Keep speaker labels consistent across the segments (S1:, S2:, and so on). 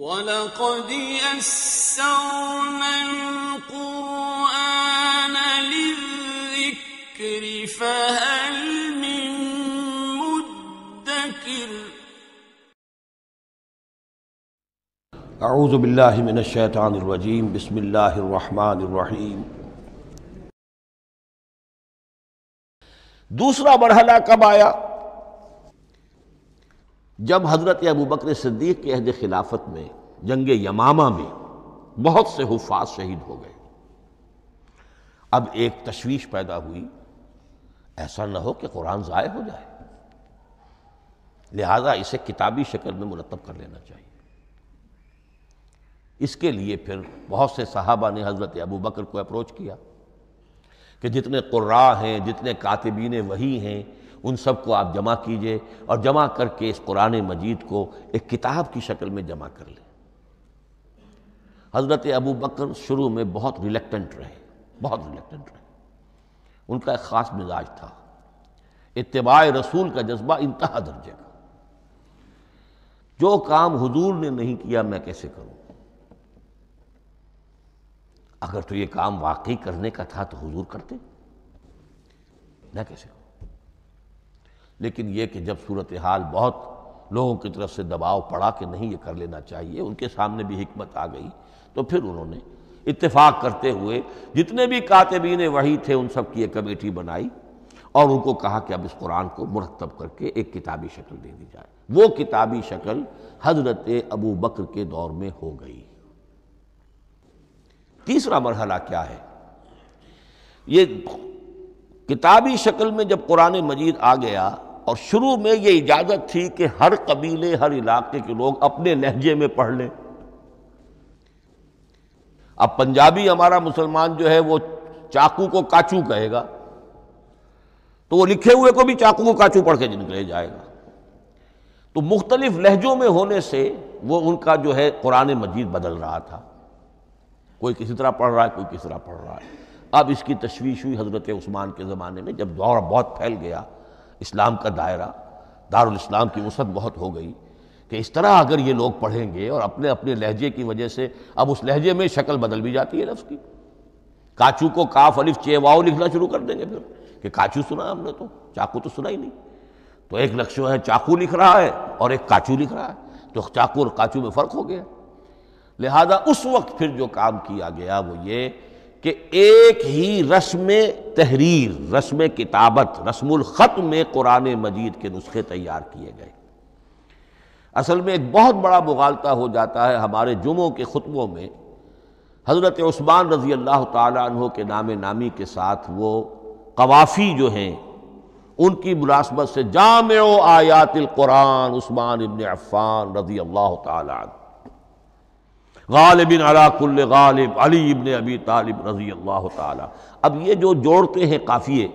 S1: وَلَقَدْ يَسَّرْنَا الْقُرْآنَ لِلذِّكْرِ فَهَلْ مِن مُّدَّكِرٍ
S2: اعوذ باللہ من الشیطان الرجیم بسم اللہ الرحمن الرحیم۔ دوسرا مرحلہ کب آیا؟ جب حضرت ابوبکر صدیق کے عہد خلافت میں جنگ یمامہ میں بہت سے حفاظ شہید ہو گئے۔ اب ایک تشویش پیدا ہوئی، ایسا نہ ہو کہ قرآن ضائع ہو جائے، لہذا اسے کتابی شکل میں مرتب کر لینا چاہیے۔ اس کے لیے پھر بہت سے صحابہ نے حضرت ابوبکر کو اپروچ کیا کہ جتنے قراء ہیں، جتنے کاتبین وحی ہیں، ان سب کو آپ جمع کیجئے اور جمع کر کے اس قرآن مجید کو ایک کتاب کی شکل میں جمع کر لیں۔ حضرت ابوبکر شروع میں بہت ریلیکٹنٹ رہے، ان کا ایک خاص مزاج تھا، اتباع رسول کا جذبہ انتہا درجے کا۔ جو کام حضور نے نہیں کیا میں کیسے کروں؟ اگر تو یہ کام واقعی کرنے کا تھا تو حضور کرتے، میں کیسے کروں؟ لیکن یہ کہ جب صورتحال بہت لوگوں کی طرف سے دباؤ پڑا کہ نہیں یہ کر لینا چاہیے، ان کے سامنے بھی حکمت آ گئی، تو پھر انہوں نے اتفاق کرتے ہوئے جتنے بھی کاتبین وحی تھے ان سب کی ایک کمیٹی بنائی اور ان کو کہا کہ اب اس قرآن کو مرتب کر کے ایک کتابی شکل دے دی جائے۔ وہ کتابی شکل حضرت ابوبکر کے دور میں ہو گئی۔ تیسرا مرحلہ کیا ہے؟ یہ کتابی شکل میں جب قرآن مجید آ گیا اور شروع میں یہ اجازت تھی کہ ہر قبیلے، ہر علاقے کے لوگ اپنے لہجے میں پڑھ لیں۔ اب پنجابی ہمارا مسلمان جو ہے وہ چاقو کو کاچو کہے گا تو وہ لکھے ہوئے کو بھی چاقو کو کاچو پڑھ کے نکلے جائے گا۔ تو مختلف لہجوں میں ہونے سے وہ ان کا جو ہے قرآن مجید بدل رہا تھا، کوئی کسی طرح پڑھ رہا ہے، کوئی کس طرح پڑھ رہا ہے۔ اب اس کی تشویش ہوئی حضرت عثمان کے زمانے میں، جب دور بہت پھیل گیا، اسلام کا دائرہ، دارالاسلام کی وسعت بہت ہو گئی کہ اس طرح اگر یہ لوگ پڑھیں گے اور اپنے اپنے لہجے کی وجہ سے اب اس لہجے میں شکل بدل بھی جاتی ہے لفظ کی۔ کاچو کو کاف الف چے واو لکھنا شروع کر دیں گے پھر کہ کاچو سنا ہم نے، تو چاقو تو سنا ہی نہیں۔ تو ایک لفظ جو ہے چاقو لکھ رہا ہے اور ایک کاچو لکھ رہا ہے، تو چاقو اور کاچو میں فرق ہو گیا۔ لہذا اس وقت پھر جو کام کیا گیا وہ یہ کہ ایک ہی رسم تحریر، رسم کتابت، رسم الخط میں قرآن مجید کے نسخے تیار کیے گئے۔ اصل میں ایک بہت بڑا مغالطہ ہو جاتا ہے ہمارے جمعوں کے خطبوں میں، حضرت عثمان رضی اللہ تعالیٰ عنہ کے نام نامی کے ساتھ وہ قوافی جو ہیں ان کی مناسبت سے جامع آیات القرآن عثمان ابن عفان رضی اللہ تعالیٰ عنہ، غالب علی کل غالب علی ابن ابی طالب رضی اللہ تعالی۔ اب یہ جو جوڑتے ہیں قافیے،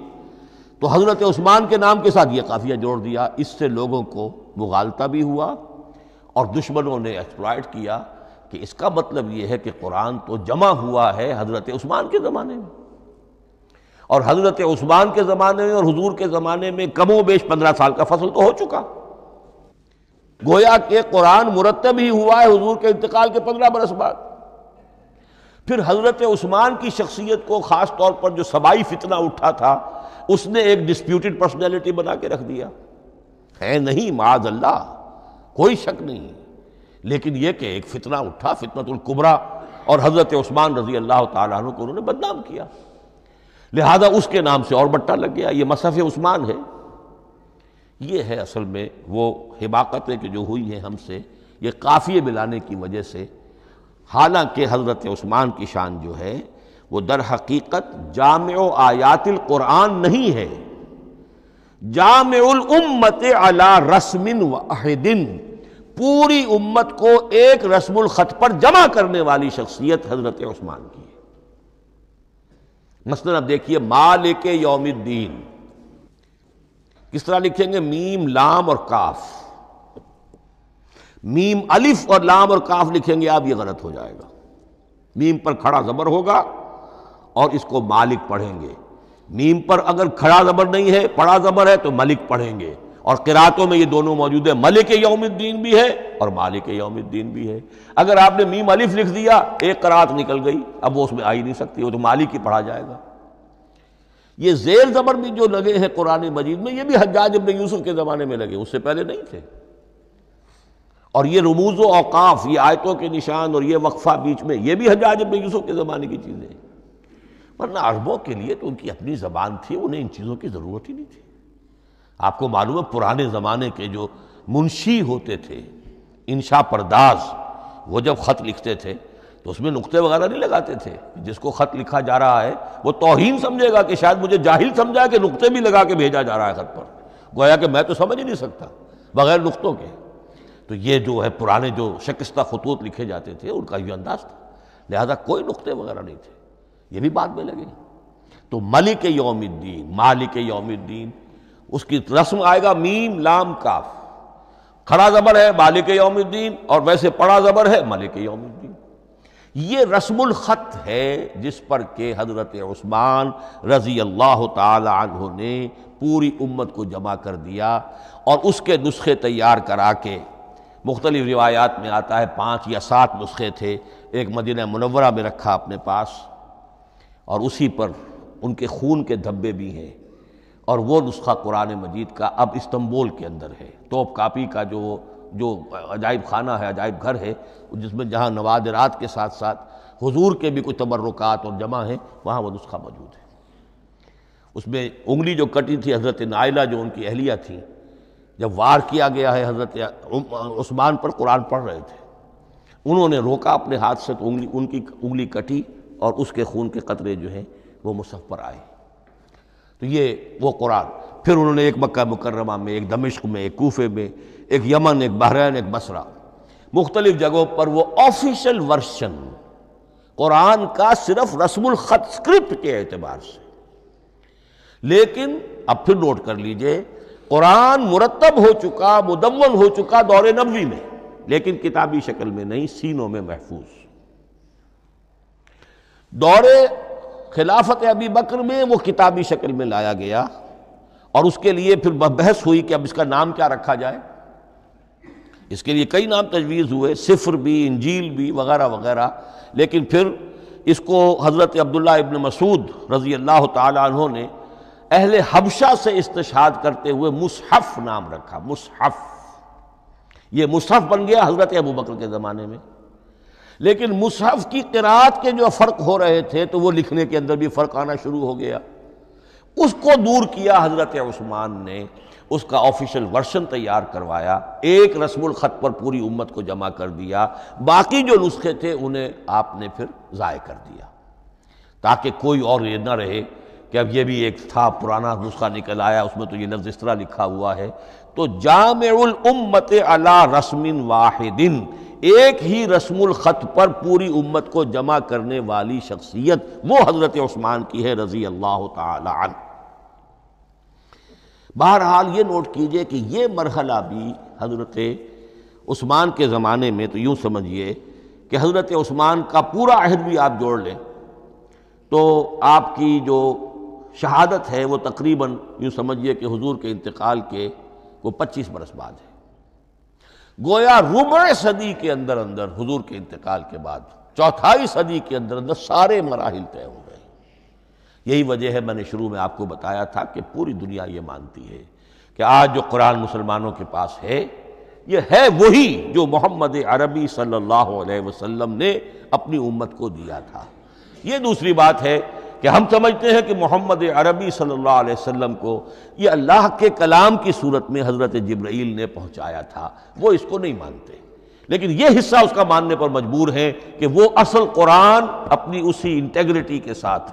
S2: تو حضرت عثمان کے نام کے ساتھ یہ قافیہ جوڑ دیا، اس سے لوگوں کو مغالطہ بھی ہوا اور دشمنوں نے ایکسپلائٹ کیا کہ اس کا مطلب یہ ہے کہ قرآن تو جمع ہوا ہے حضرت عثمان کے زمانے میں، اور حضرت عثمان کے زمانے میں اور حضور کے زمانے میں کم و بیش 15 سال کا فصل تو ہو چکا۔ گویا کہ قرآن مرتب ہی ہوا ہے حضور کے انتقال کے 15 برس بعد۔ پھر حضرت عثمان کی شخصیت کو خاص طور پر جو سبائی فتنہ اٹھا تھا اس نے ایک ڈسپیوٹڈ پرسنالٹی بنا کے رکھ دیا ہے، نہیں معاذ اللہ، کوئی شک نہیں، لیکن یہ کہ ایک فتنہ اٹھا، فتنۃ الکبریٰ، اور حضرت عثمان رضی اللہ تعالیٰ عنہ کو انہوں نے بدنام کیا، لہذا اس کے نام سے اور بٹا لگ گیا، یہ مصحف عثمان ہے۔ یہ ہے اصل میں وہ حماقتیں کہ جو ہوئی ہیں ہم سے، یہ قافیے ملانے کی وجہ سے۔ حالانکہ حضرت عثمان کی شان جو ہے وہ در حقیقت جامع آیات القرآن نہیں ہے، جامع الامت علی رسم واحد، پوری امت کو ایک رسم الخط پر جمع کرنے والی شخصیت حضرت عثمان کی ہے۔ مثلا اب دیکھیے مالک یوم الدین کس طرح لکھیں گے؟ میم لام اور کاف، میم الف اور لام اور کاف لکھیں گے آپ، یہ غلط ہو جائے گا۔ میم پر کھڑا زبر ہوگا اور اس کو مالک پڑھیں گے، میم پر اگر کھڑا زبر نہیں ہے، پڑا زبر ہے تو ملک پڑھیں گے، اور قراتوں میں یہ دونوں موجود ہے، ملک یوم الدین بھی ہے اور مالک یوم الدین بھی ہے۔ اگر آپ نے میم الف لکھ دیا ایک قرات نکل گئی، اب وہ اس میں آ ہی نہیں سکتی، وہ تو مالک ہی پڑھا جائے گا۔ یہ زیر زبر بھی جو لگے ہیں قرآن مجید میں، یہ بھی حجاج ابن یوسف کے زمانے میں لگے، اس سے پہلے نہیں تھے۔ اور یہ رموز و اوقاف، یہ آیتوں کے نشان اور یہ وقفہ بیچ میں، یہ بھی حجاج ابن یوسف کے زمانے کی چیزیں ہیں۔ ورنہ عربوں کے لیے تو ان کی اپنی زبان تھی، انہیں ان چیزوں کی ضرورت ہی نہیں تھی۔ آپ کو معلوم ہے پرانے زمانے کے جو منشی ہوتے تھے، انشاء پرداز، وہ جب خط لکھتے تھے تو اس میں نقطے وغیرہ نہیں لگاتے تھے۔ جس کو خط لکھا جا رہا ہے وہ توہین سمجھے گا کہ شاید مجھے جاہل سمجھا کہ نقطے بھی لگا کے بھیجا جا رہا ہے خط پر، گویا کہ میں تو سمجھ ہی نہیں سکتا بغیر نقطوں کے۔ تو یہ جو ہے پرانے جو شکستہ خطوط لکھے جاتے تھے ان کا یہ انداز تھا، لہذا کوئی نقطے وغیرہ نہیں تھے، یہ بھی بعد میں لگے۔ تو ملک یوم الدین، مالک یوم الدین، اس کی رسم آئے گا میم لام کاف، کھڑا زبر ہے مالک یوم الدین اور ویسے پڑا زبر ہے ملک یوم الدین۔ یہ رسم الخط ہے جس پر کہ حضرت عثمان رضی اللہ تعالی عنہ نے پوری امت کو جمع کر دیا، اور اس کے نسخے تیار کرا کے، مختلف روایات میں آتا ہے 5 یا 7 نسخے تھے، ایک مدینہ منورہ میں رکھا اپنے پاس، اور اسی پر ان کے خون کے دھبے بھی ہیں، اور وہ نسخہ قرآن مجید کا اب استنبول کے اندر ہے۔ توپ کاپی کا جو عجائب خانہ ہے، عجائب گھر ہے، جس میں جہاں نوادرات کے ساتھ ساتھ حضور کے بھی کچھ تبرکات اور جمع ہیں، وہاں وہ نسخہ موجود ہے۔ اس میں انگلی جو کٹی تھی حضرت نائلہ جو ان کی اہلیہ تھیں، جب وار کیا گیا ہے حضرت عثمان پر، قرآن پڑھ رہے تھے، انہوں نے روکا اپنے ہاتھ سے تو ان کی انگلی کٹی اور اس کے خون کے قطرے جو ہیں وہ مصحف پر آئے۔ تو یہ وہ قرآن، پھر انہوں نے ایک مکہ مکرمہ میں، ایک دمشق میں، ایک کوفے میں، ایک یمن، ایک بحرین، ایک بصرہ، مختلف جگہوں پر وہ آفیشل ورشن قرآن کا صرف رسم الخط اسکرپٹ کے اعتبار سے۔ لیکن اب پھر نوٹ کر لیجئے، قرآن مرتب ہو چکا، مدون ہو چکا دور نبوی میں، لیکن کتابی شکل میں نہیں، سینوں میں محفوظ۔ دور خلافت ابی بکر میں وہ کتابی شکل میں لایا گیا، اور اس کے لیے پھر بحث ہوئی کہ اب اس کا نام کیا رکھا جائے۔ اس کے لیے کئی نام تجویز ہوئے، سفر بھی، انجیل بھی، وغیرہ وغیرہ، لیکن پھر اس کو حضرت عبداللہ ابن مسعود رضی اللہ تعالی عنہ نے اہل حبشہ سے استشہاد کرتے ہوئے مصحف نام رکھا۔ مصحف، یہ مصحف بن گیا حضرت ابو بکر کے زمانے میں، لیکن مصحف کی قرات کے جو فرق ہو رہے تھے تو وہ لکھنے کے اندر بھی فرق آنا شروع ہو گیا۔ اس کو دور کیا حضرت عثمان نے، اس کا آفیشل ورشن تیار کروایا، ایک رسم الخط پر پوری امت کو جمع کر دیا، باقی جو نسخے تھے انہیں آپ نے پھر ضائع کر دیا، تاکہ کوئی اور یہ نہ رہے کہ اب یہ بھی ایک تھا پرانا نسخہ نکل آیا، اس میں تو یہ لفظ اس طرح لکھا ہوا ہے۔ تو جامع الامت علی رسم واحد، ایک ہی رسم الخط پر پوری امت کو جمع کرنے والی شخصیت وہ حضرت عثمان کی ہے رضی اللہ تعالی عنہ۔ بہرحال یہ نوٹ کیجئے کہ یہ مرحلہ بھی حضرت عثمان کے زمانے میں، تو یوں سمجھیے کہ حضرت عثمان کا پورا عہد بھی آپ جوڑ لیں تو آپ کی جو شہادت ہے وہ تقریباً یوں سمجھیے کہ حضور کے انتقال کے وہ 25 برس بعد ہے، گویا ربع صدی کے اندر اندر حضور کے انتقال کے بعد، چوتھائی صدی کے اندر اندر سارے مراحل طے ہو گئے۔ یہی وجہ ہے میں نے شروع میں آپ کو بتایا تھا کہ پوری دنیا یہ مانتی ہے کہ آج جو قرآن مسلمانوں کے پاس ہے یہ ہے وہی جو محمد عربی صلی اللہ علیہ وسلم نے اپنی امت کو دیا تھا۔ یہ دوسری بات ہے کہ ہم سمجھتے ہیں کہ محمد عربی صلی اللہ علیہ وسلم کو یہ اللہ کے کلام کی صورت میں حضرت جبرائیل نے پہنچایا تھا، وہ اس کو نہیں مانتے، لیکن یہ حصہ اس کا ماننے پر مجبور ہیں کہ وہ اصل قرآن اپنی اسی انٹیگریٹی کے ساتھ،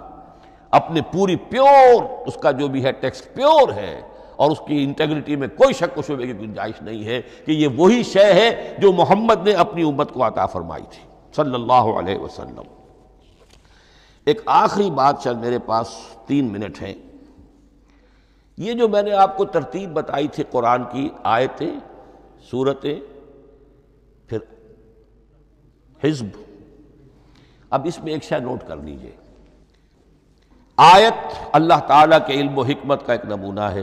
S2: اپنے پوری پیور، اس کا جو بھی ہے ٹیکسٹ پیور ہے، اور اس کی انٹیگریٹی میں کوئی شک و شبہ کی گنجائش نہیں ہے کہ یہ وہی شے ہے جو محمد نے اپنی امت کو عطا فرمائی تھی صلی اللہ علیہ وسلم۔ ایک آخری بات، چل میرے پاس 3 منٹ ہیں، یہ جو میں نے آپ کو ترتیب بتائی تھی قرآن کی، آیتیں، سورتیں، پھر حزب، اب اس میں ایک شے نوٹ کر لیجئے۔ آیت اللہ تعالیٰ کے علم و حکمت کا ایک نمونہ ہے،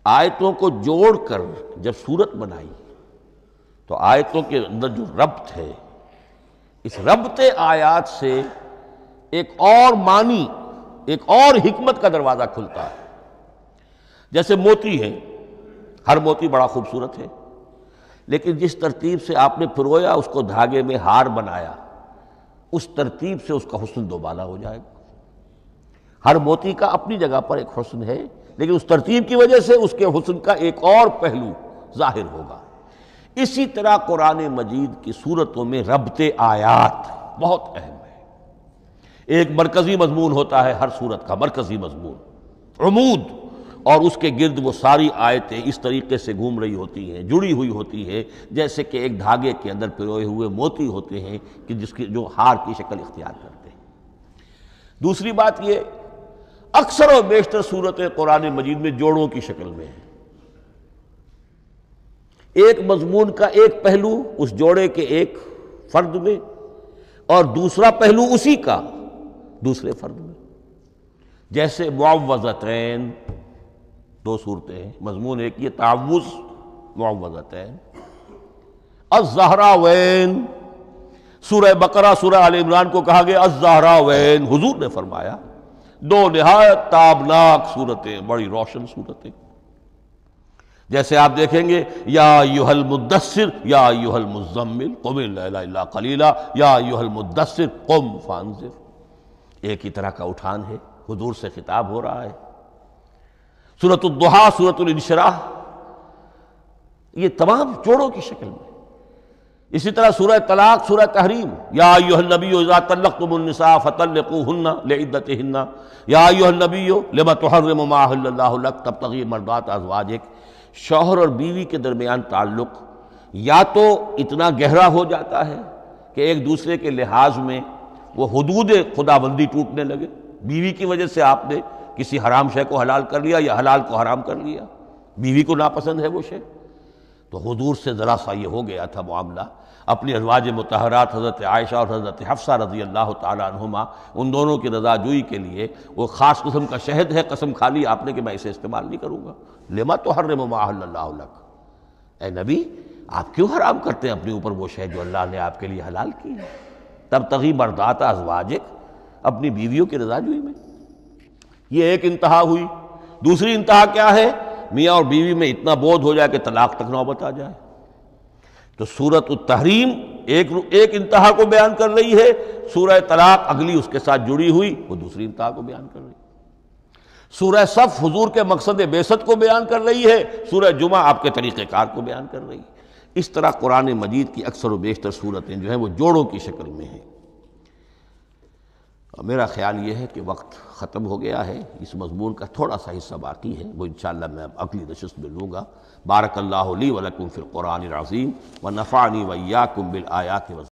S2: آیتوں کو جوڑ کر جب صورت بنائی تو آیتوں کے اندر جو ربط ہے، اس ربط آیات سے ایک اور معنی، ایک اور حکمت کا دروازہ کھلتا ہے۔ جیسے موتی ہے، ہر موتی بڑا خوبصورت ہے، لیکن جس ترتیب سے آپ نے پرویا، اس کو دھاگے میں ہار بنایا، اس ترتیب سے اس کا حسن دوبالا ہو جائے گا۔ ہر موتی کا اپنی جگہ پر ایک حسن ہے، لیکن اس ترتیب کی وجہ سے اس کے حسن کا ایک اور پہلو ظاہر ہوگا۔ اسی طرح قرآن مجید کی صورتوں میں ربط آیات بہت اہم ہے۔ ایک مرکزی مضمون ہوتا ہے ہر صورت کا، مرکزی مضمون، عمود، اور اس کے گرد وہ ساری آیتیں اس طریقے سے گھوم رہی ہوتی ہیں، جڑی ہوئی ہوتی ہے، جیسے کہ ایک دھاگے کے اندر پروئے ہوئے موتی ہوتے ہیں کہ جس کی جو ہار کی شکل اختیار کرتے ہیں۔ دوسری بات یہ، اکثر و بیشتر صورتیں قرآن مجید میں جوڑوں کی شکل میں ہیں۔ ایک مضمون کا ایک پہلو اس جوڑے کے ایک فرد میں، اور دوسرا پہلو اسی کا دوسرے فرد میں۔ جیسے معوذتین، دو صورتیں ہیں، مضمون ایک یہ تعوذ، معوذتین۔ الزہراوین، سورہ بقرہ سورہ آل عمران کو کہا گیا الزہراوین، حضور نے فرمایا دو نہایت تابناک صورتیں، بڑی روشن صورتیں۔ جیسے آپ دیکھیں گے یا ایھا المدثر یا ایھا المزمل قم اللیل الا قلیلا یا ایھا المدثر قم فانذر، ایک ہی طرح کا اٹھان ہے، حضور سے خطاب ہو رہا ہے۔ سورۃ الضحیٰ، سورۃ الانشراح، یہ تمام جوڑوں کی شکل میں۔ اسی طرح سورہ طلاق، سورہ تحریم، یا ایھا النبی اذا طلقتم النساء فطلقوہن لعدتہن یا ایھا النبی لم تحرم ما احل اللہ لک تبتغی مرضات ازواجک۔ شوہر اور بیوی کے درمیان تعلق یا تو اتنا گہرا ہو جاتا ہے کہ ایک دوسرے کے لحاظ میں وہ حدود خداوندی ٹوٹنے لگے، بیوی کی وجہ سے آپ نے کسی حرام شے کو حلال کر لیا یا حلال کو حرام کر لیا، بیوی کو ناپسند ہے وہ شے، تو حضور سے ذرا سا یہ ہو گیا تھا معاملہ۔ اپنی ازواج مطہرات حضرت عائشہ اور حضرت حفصہ رضی اللہ تعالیٰ عنہما، ان دونوں کی رضا جوئی کے لیے وہ خاص قسم کا شہد ہے، قسم کھا لی آپ نے کہ میں اسے استعمال نہیں کروں گا۔ لما تحرم ما احل اللہ لک، اے نبی آپ کیوں حرام کرتے ہیں اپنے اوپر وہ شے جو اللہ نے آپ کے لیے حلال کی ہے؟ تبتغی مرضات ازواجک، اپنی بیویوں کی رضا جوئی میں۔ یہ ایک انتہا ہوئی۔ دوسری انتہا کیا ہے؟ میاں اور بیوی میں اتنا بودھ ہو جائے کہ طلاق تک نوبت آ جائے۔ تو سورۃ التحریم ایک انتہا کو بیان کر رہی ہے، سورہ طلاق اگلی اس کے ساتھ جڑی ہوئی وہ دوسری انتہا کو بیان کر رہی ہے۔ سورہ صف حضور کے مقصد بعثت کو بیان کر رہی ہے، سورہ جمعہ آپ کے طریقہ کار کو بیان کر رہی ہے۔ اس طرح قرآن مجید کی اکثر و بیشتر صورتیں جو ہیں وہ جوڑوں کی شکل میں ہیں۔ میرا خیال یہ ہے کہ وقت ختم ہو گیا ہے، اس مضمون کا تھوڑا سا حصہ باقی ہے، وہ انشاءاللہ میں اگلی نشست میں لوں گا۔ بارک اللہ لی و لکم فی القرآن العظیم ونفعنی وإیاکم بالآیات